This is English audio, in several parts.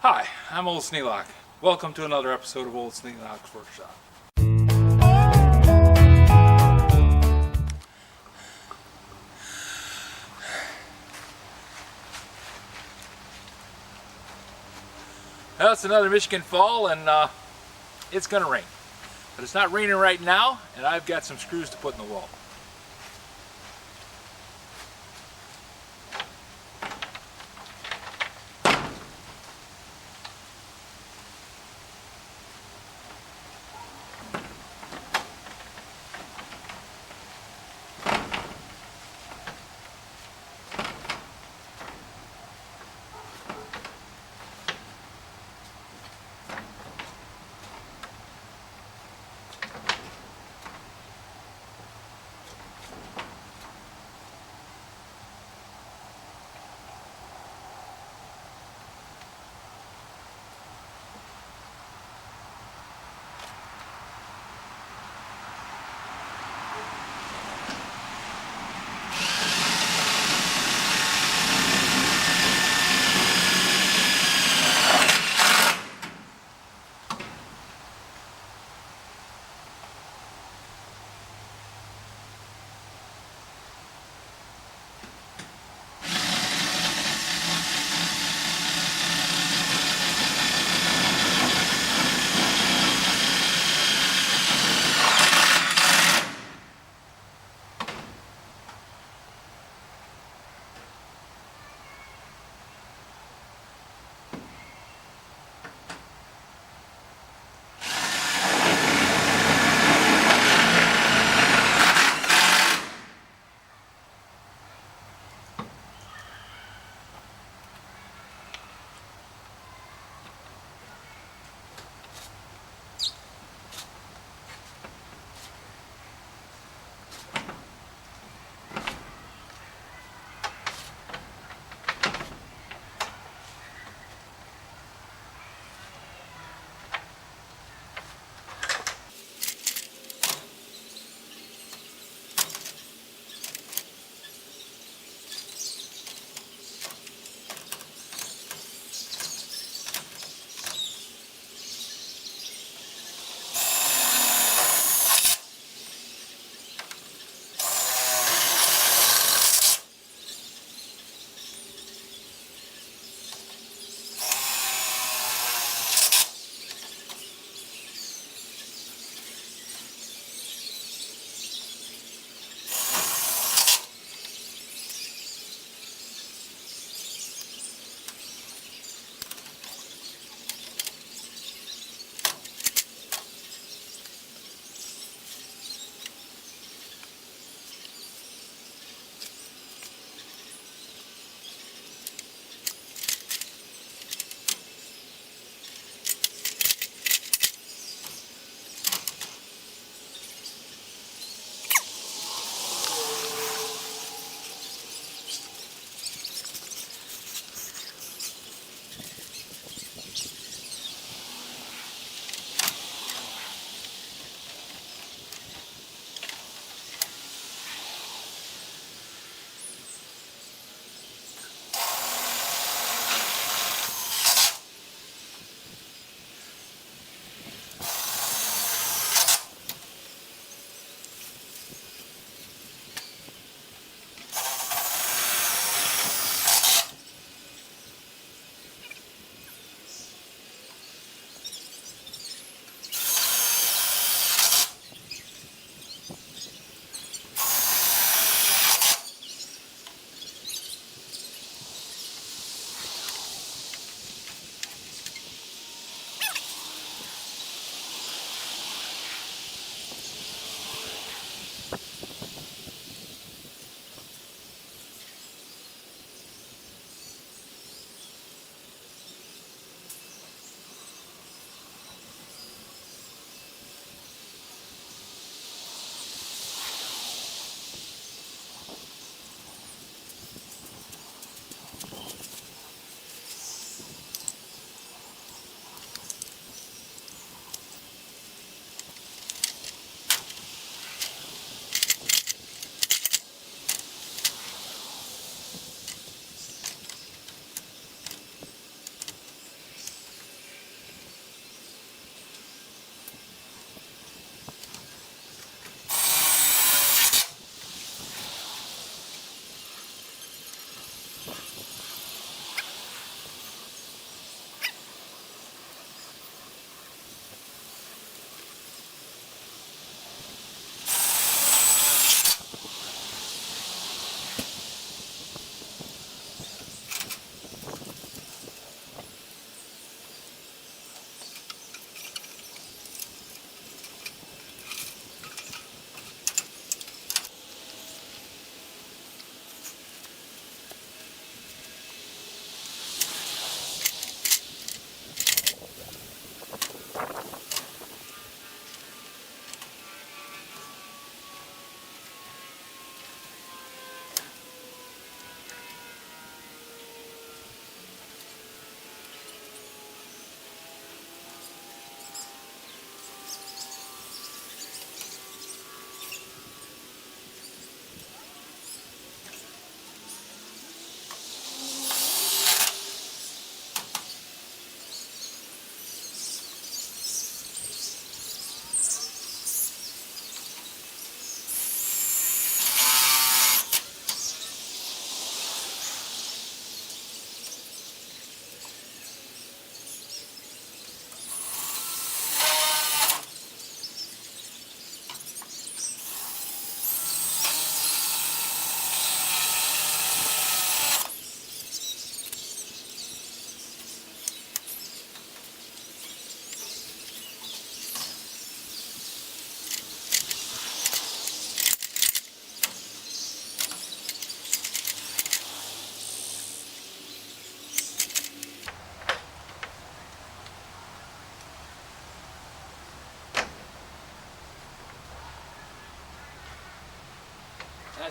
Hi, I'm Old Sneelock. Welcome to another episode of Old Sneelock's Workshop. Well, it's another Michigan fall and it's gonna rain. But it's not raining right now, and I've got some screws to put in the wall.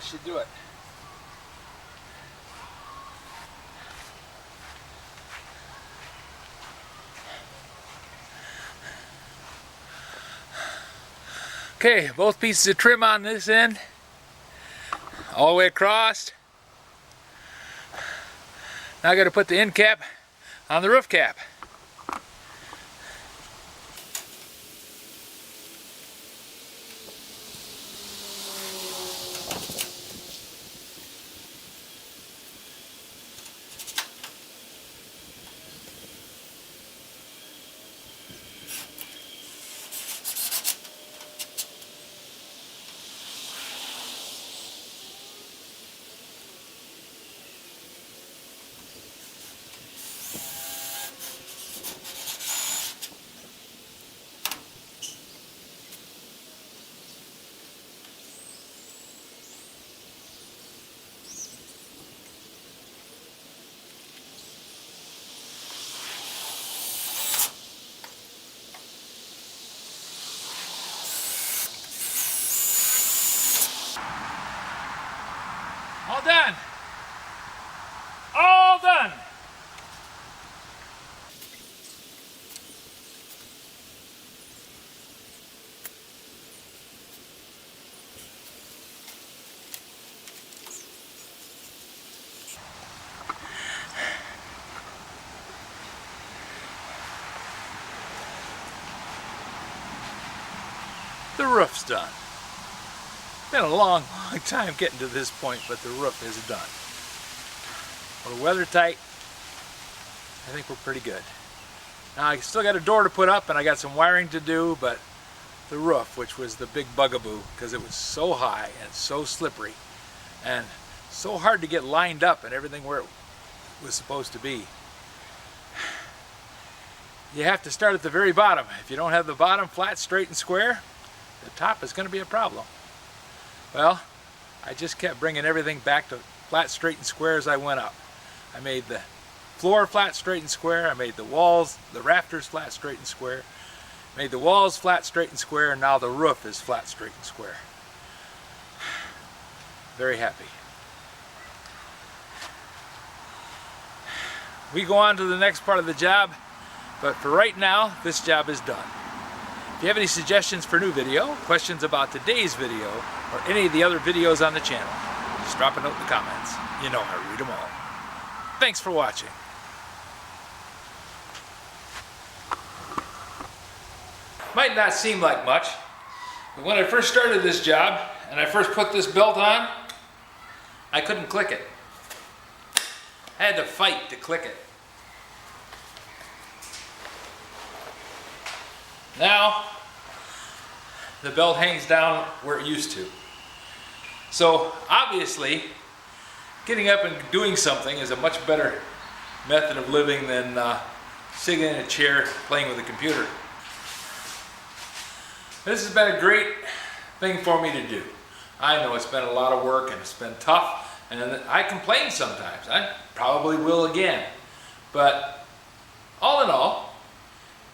That should do it. Okay, both pieces of trim on this end, all the way across. Now I got to put the end cap on the roof cap. All done. All done. The roof's done. Been a long time getting to this point, but the roof is done. We're weather tight. I think we're pretty good. Now I still got a door to put up and I got some wiring to do, but the roof, which was the big bugaboo because it was so high and so slippery and so hard to get lined up and everything where it was supposed to be. You have to start at the very bottom. If you don't have the bottom flat, straight, and square, the top is going to be a problem. Well, I just kept bringing everything back to flat, straight, and square as I went up. I made the floor flat, straight, and square. I made the walls, the rafters flat, straight, and square. Made the walls flat, straight, and square, and now the roof is flat, straight, and square. Very happy. We go on to the next part of the job, but for right now, this job is done. If you have any suggestions for new video, questions about today's video, or any of the other videos on the channel, just drop a note in the comments. You know I read them all. Thanks for watching. Might not seem like much, but when I first started this job and I first put this belt on, I couldn't click it. I had to fight to click it. Now, the belt hangs down where it used to. So obviously, getting up and doing something is a much better method of living than sitting in a chair playing with a computer. This has been a great thing for me to do. I know it's been a lot of work and it's been tough, and I complain sometimes. I probably will again. But all in all,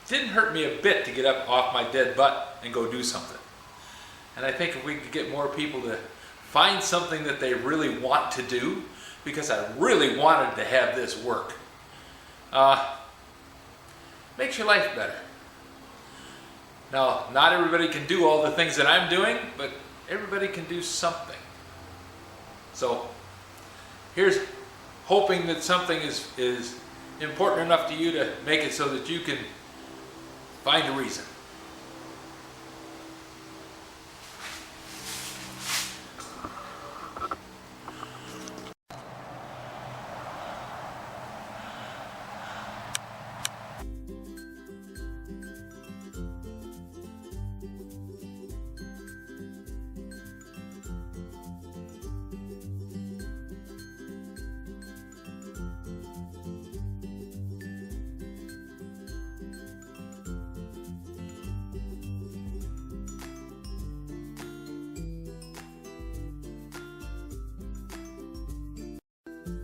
it didn't hurt me a bit to get up off my dead butt and go do something. And I think if we could get more people to find something that they really want to do, because I really wanted to have this work, makes your life better. Now, not everybody can do all the things that I'm doing, but everybody can do something. So, here's hoping that something is important enough to you to make it so that you can find a reason.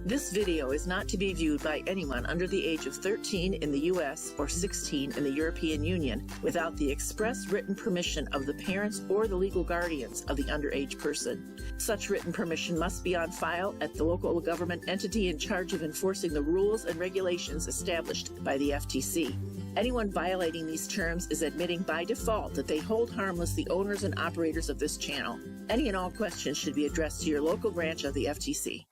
This video is not to be viewed by anyone under the age of 13 in the U.S. or 16 in the European Union without the express written permission of the parents or the legal guardians of the underage person. Such written permission must be on file at the local government entity in charge of enforcing the rules and regulations established by the FTC. Anyone violating these terms is admitting by default that they hold harmless the owners and operators of this channel. Any and all questions should be addressed to your local branch of the FTC.